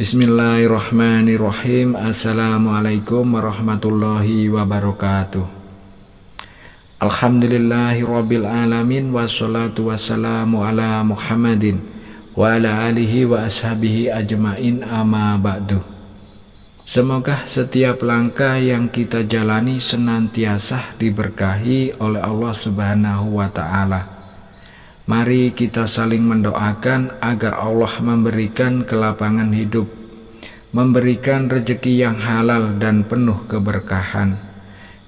Bismillahirrahmanirrahim. Assalamualaikum warahmatullahi wabarakatuh. Alhamdulillahirabbil alamin, wassalatu wassalamu ala Muhammadin wa ala alihi wa ashabihi ajmain, amma ba'du. Semoga setiap langkah yang kita jalani senantiasa diberkahi oleh Allah Subhanahu wa ta'ala. Mari kita saling mendoakan agar Allah memberikan kelapangan hidup, memberikan rezeki yang halal dan penuh keberkahan.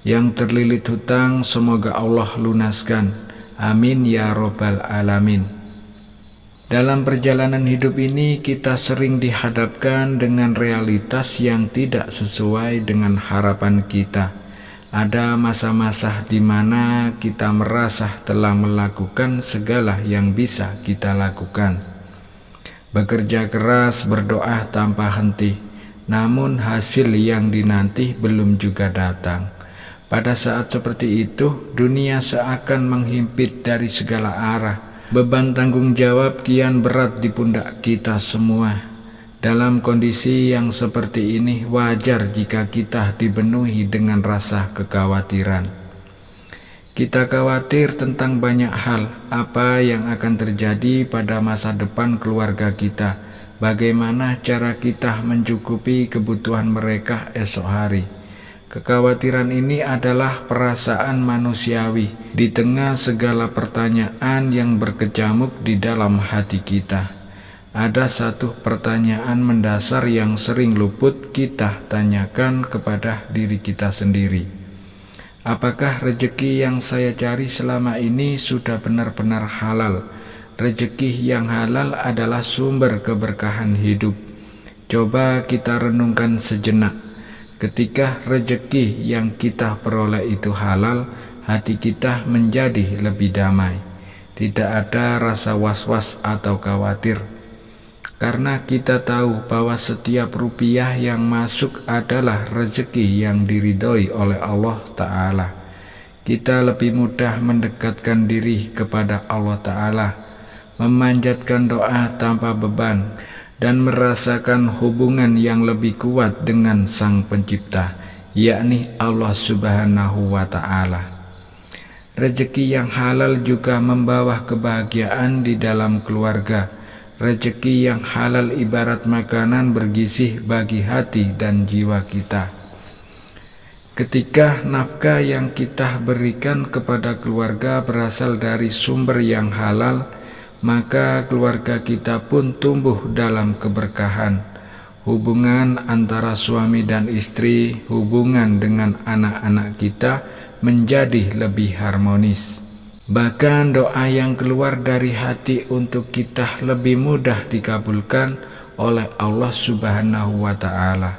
Yang terlilit hutang semoga Allah lunaskan. Amin ya robbal alamin. Dalam perjalanan hidup ini kita sering dihadapkan dengan realitas yang tidak sesuai dengan harapan kita. Ada masa-masa di mana kita merasa telah melakukan segala yang bisa kita lakukan. Bekerja keras, berdoa tanpa henti, namun hasil yang dinanti belum juga datang. Pada saat seperti itu, dunia seakan menghimpit dari segala arah. Beban tanggung jawab kian berat di pundak kita semua. Dalam kondisi yang seperti ini, wajar jika kita dipenuhi dengan rasa kekhawatiran. Kita khawatir tentang banyak hal, apa yang akan terjadi pada masa depan keluarga kita, bagaimana cara kita mencukupi kebutuhan mereka esok hari. Kekhawatiran ini adalah perasaan manusiawi di tengah segala pertanyaan yang berkecamuk di dalam hati kita. Ada satu pertanyaan mendasar yang sering luput kita tanyakan kepada diri kita sendiri. Apakah rezeki yang saya cari selama ini sudah benar-benar halal? Rezeki yang halal adalah sumber keberkahan hidup. Coba kita renungkan sejenak. Ketika rezeki yang kita peroleh itu halal, hati kita menjadi lebih damai. Tidak ada rasa was-was atau khawatir. Karena kita tahu bahwa setiap rupiah yang masuk adalah rezeki yang diridhoi oleh Allah Ta'ala. Kita lebih mudah mendekatkan diri kepada Allah Ta'ala, memanjatkan doa tanpa beban, dan merasakan hubungan yang lebih kuat dengan Sang Pencipta, yakni Allah Subhanahu wa Ta'ala. Rezeki yang halal juga membawa kebahagiaan di dalam keluarga. Rezeki yang halal ibarat makanan bergizi bagi hati dan jiwa kita. Ketika nafkah yang kita berikan kepada keluarga berasal dari sumber yang halal, maka keluarga kita pun tumbuh dalam keberkahan. Hubungan antara suami dan istri, hubungan dengan anak-anak kita menjadi lebih harmonis. Bahkan doa yang keluar dari hati untuk kita lebih mudah dikabulkan oleh Allah Subhanahu wa Ta'ala.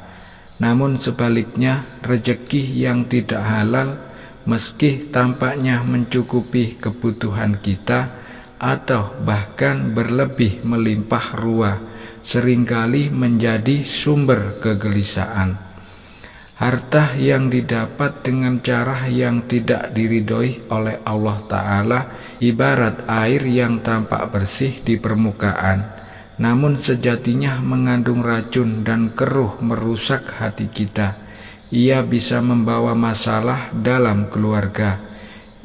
Namun sebaliknya, rezeki yang tidak halal, meski tampaknya mencukupi kebutuhan kita atau bahkan berlebih melimpah ruah, seringkali menjadi sumber kegelisahan. Harta yang didapat dengan cara yang tidak diridhoi oleh Allah Ta'ala ibarat air yang tampak bersih di permukaan, namun sejatinya mengandung racun dan keruh merusak hati kita. Ia bisa membawa masalah dalam keluarga.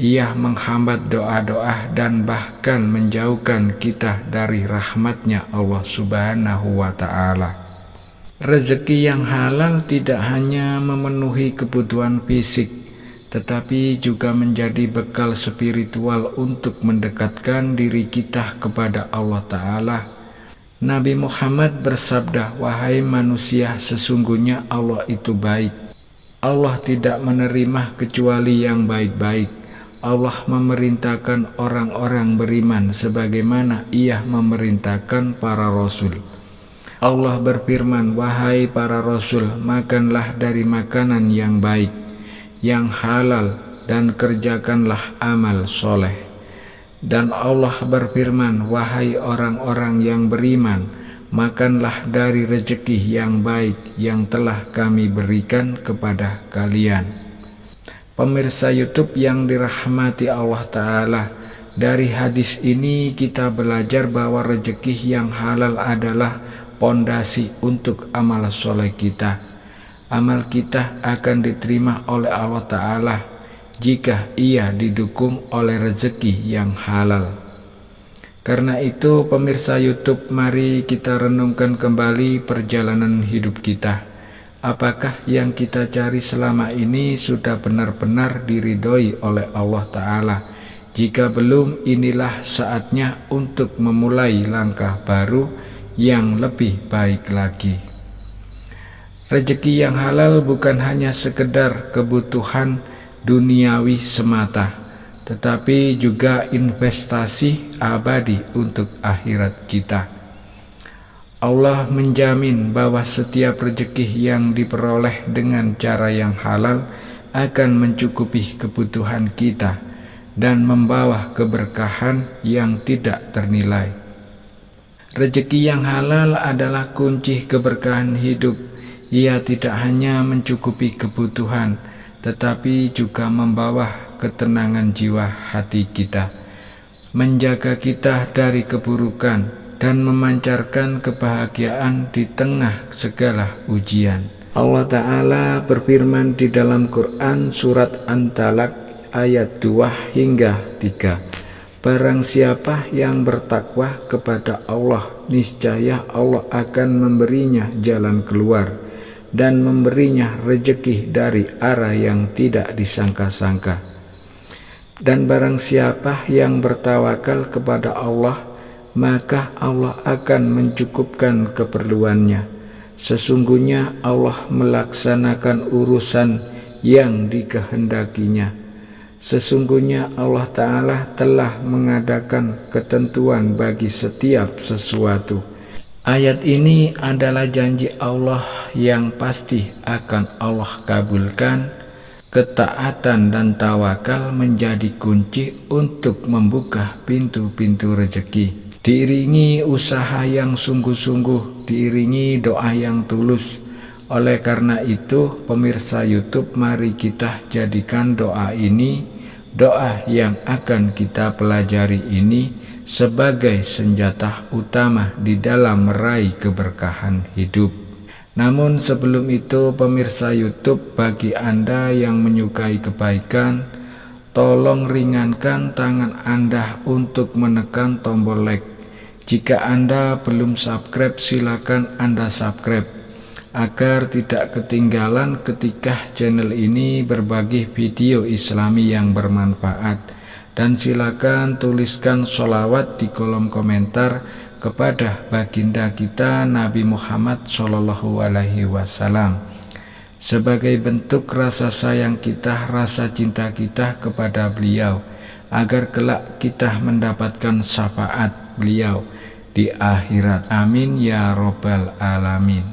Ia menghambat doa-doa dan bahkan menjauhkan kita dari rahmatnya Allah Subhanahu wa Ta'ala. Rezeki yang halal tidak hanya memenuhi kebutuhan fisik, tetapi juga menjadi bekal spiritual untuk mendekatkan diri kita kepada Allah Ta'ala. Nabi Muhammad bersabda, "Wahai manusia, sesungguhnya Allah itu baik. Allah tidak menerima kecuali yang baik-baik. Allah memerintahkan orang-orang beriman sebagaimana Ia memerintahkan para rasul. Allah berfirman, wahai para rasul, makanlah dari makanan yang baik, yang halal, dan kerjakanlah amal soleh. Dan Allah berfirman, wahai orang-orang yang beriman, makanlah dari rezeki yang baik yang telah kami berikan kepada kalian." Pemirsa YouTube yang dirahmati Allah Ta'ala, dari hadis ini kita belajar bahwa rezeki yang halal adalah pondasi untuk amal soleh kita. Amal kita akan diterima oleh Allah Ta'ala jika ia didukung oleh rezeki yang halal. Karena itu pemirsa YouTube, mari kita renungkan kembali perjalanan hidup kita. Apakah yang kita cari selama ini sudah benar-benar diridhoi oleh Allah Ta'ala? Jika belum, inilah saatnya untuk memulai langkah baru yang lebih baik lagi. Rezeki yang halal bukan hanya sekedar kebutuhan duniawi semata, tetapi juga investasi abadi untuk akhirat kita. Allah menjamin bahwa setiap rezeki yang diperoleh dengan cara yang halal akan mencukupi kebutuhan kita dan membawa keberkahan yang tidak ternilai. Rezeki yang halal adalah kunci keberkahan hidup. Ia tidak hanya mencukupi kebutuhan, tetapi juga membawa ketenangan jiwa hati kita, menjaga kita dari keburukan, dan memancarkan kebahagiaan di tengah segala ujian. Allah Ta'ala berfirman di dalam Quran surat An-Talaq ayat 2 hingga 3. Barang siapa yang bertakwa kepada Allah, niscaya Allah akan memberinya jalan keluar dan memberinya rezeki dari arah yang tidak disangka-sangka. Dan barang siapa yang bertawakal kepada Allah, maka Allah akan mencukupkan keperluannya. Sesungguhnya Allah melaksanakan urusan yang dikehendakinya. Sesungguhnya Allah Ta'ala telah mengadakan ketentuan bagi setiap sesuatu. Ayat ini adalah janji Allah yang pasti akan Allah kabulkan. Ketaatan dan tawakal menjadi kunci untuk membuka pintu-pintu rezeki. Diiringi usaha yang sungguh-sungguh, diiringi doa yang tulus. Oleh karena itu, pemirsa YouTube, mari kita jadikan doa ini, doa yang akan kita pelajari ini, sebagai senjata utama di dalam meraih keberkahan hidup. Namun sebelum itu, pemirsa YouTube, bagi Anda yang menyukai kebaikan, tolong ringankan tangan Anda untuk menekan tombol like. Jika Anda belum subscribe, silakan Anda subscribe agar tidak ketinggalan ketika channel ini berbagi video Islami yang bermanfaat. Dan silakan tuliskan sholawat di kolom komentar kepada baginda kita Nabi Muhammad SAW sebagai bentuk rasa sayang kita, rasa cinta kita kepada beliau, agar kelak kita mendapatkan syafaat beliau di akhirat. Amin ya robbal alamin.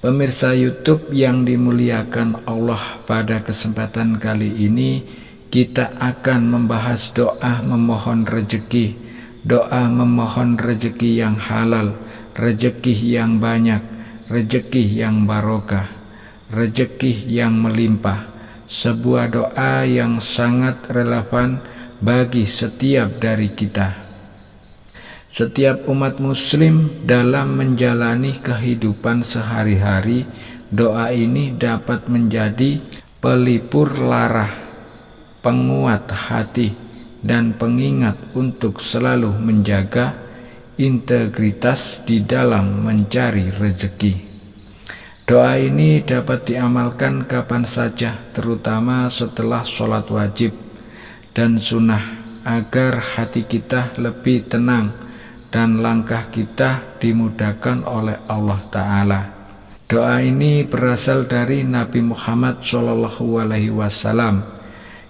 Pemirsa YouTube yang dimuliakan Allah, pada kesempatan kali ini kita akan membahas doa memohon rezeki. Doa memohon rezeki yang halal, rezeki yang banyak, rezeki yang barokah, rezeki yang melimpah. Sebuah doa yang sangat relevan bagi setiap dari kita. Setiap umat muslim dalam menjalani kehidupan sehari-hari, doa ini dapat menjadi pelipur lara, penguat hati, dan pengingat untuk selalu menjaga integritas di dalam mencari rezeki. Doa ini dapat diamalkan kapan saja, terutama setelah sholat wajib dan sunnah, agar hati kita lebih tenang dan langkah kita dimudahkan oleh Allah Ta'ala. Doa ini berasal dari Nabi Muhammad SAW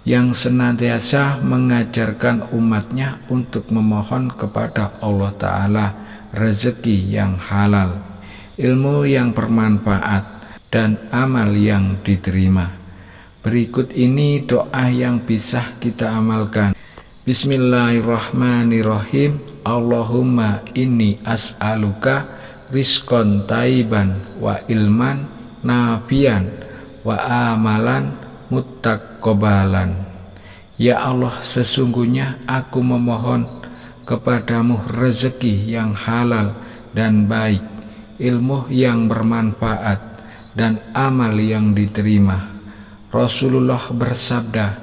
yang senantiasa mengajarkan umatnya untuk memohon kepada Allah Ta'ala rezeki yang halal, ilmu yang bermanfaat, dan amal yang diterima. Berikut ini doa yang bisa kita amalkan. Bismillahirrahmanirrahim. Allahumma inni as'aluka rizqan taiban wa ilman nafian wa amalan muttaqabbalan. Ya Allah, sesungguhnya aku memohon kepadamu rezeki yang halal dan baik, ilmu yang bermanfaat, dan amal yang diterima. Rasulullah bersabda,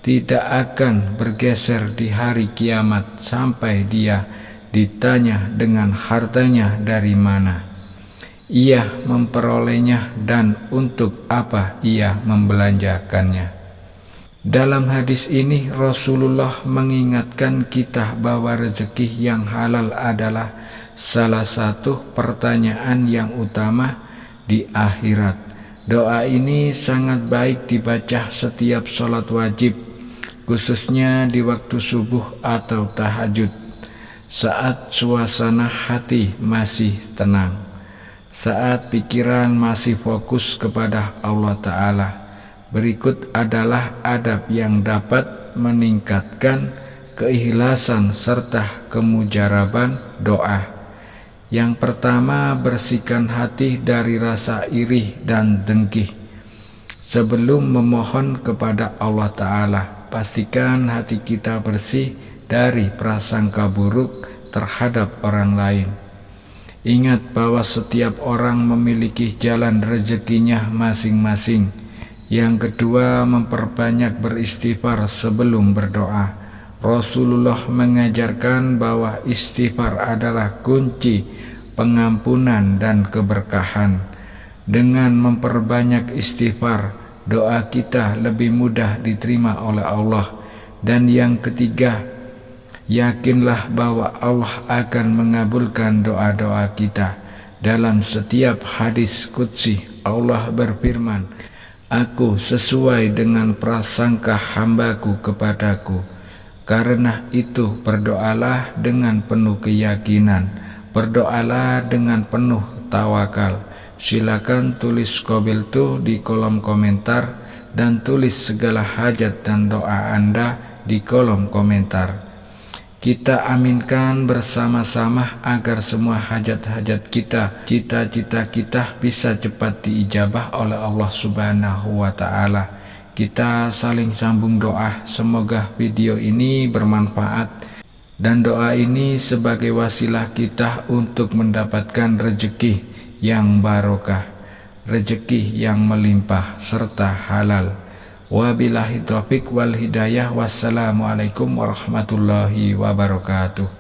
tidak akan bergeser di hari kiamat sampai dia ditanya dengan hartanya dari mana ia memperolehnya dan untuk apa ia membelanjakannya. Dalam hadis ini Rasulullah mengingatkan kita bahwa rezeki yang halal adalah salah satu pertanyaan yang utama di akhirat. Doa ini sangat baik dibaca setiap sholat wajib, khususnya di waktu subuh atau tahajud, saat suasana hati masih tenang, saat pikiran masih fokus kepada Allah Ta'ala. Berikut adalah adab yang dapat meningkatkan keikhlasan serta kemujaraban doa. Yang pertama, bersihkan hati dari rasa iri dan dengki. Sebelum memohon kepada Allah Ta'ala, pastikan hati kita bersih dari prasangka buruk terhadap orang lain. Ingat bahwa setiap orang memiliki jalan rezekinya masing-masing. Yang kedua, memperbanyak beristighfar sebelum berdoa. Rasulullah mengajarkan bahwa istighfar adalah kunci pengampunan dan keberkahan. Dengan memperbanyak istighfar, doa kita lebih mudah diterima oleh Allah. Dan yang ketiga, yakinlah bahwa Allah akan mengabulkan doa-doa kita. Dalam setiap hadis qudsi, Allah berfirman, Aku sesuai dengan prasangka hambaku kepadaku. Karena itu berdoalah dengan penuh keyakinan, berdoalah dengan penuh tawakal. Silakan tulis qabiltu di kolom komentar dan tulis segala hajat dan doa Anda di kolom komentar. Kita aminkan bersama-sama agar semua hajat-hajat kita, cita-cita kita bisa cepat diijabah oleh Allah Subhanahu wa Ta'ala. Kita saling sambung doa, semoga video ini bermanfaat dan doa ini sebagai wasilah kita untuk mendapatkan rezeki yang barokah, rezeki yang melimpah serta halal. Wabillahi taufiq wal hidayah. Wassalamualaikum warahmatullahi wabarakatuh.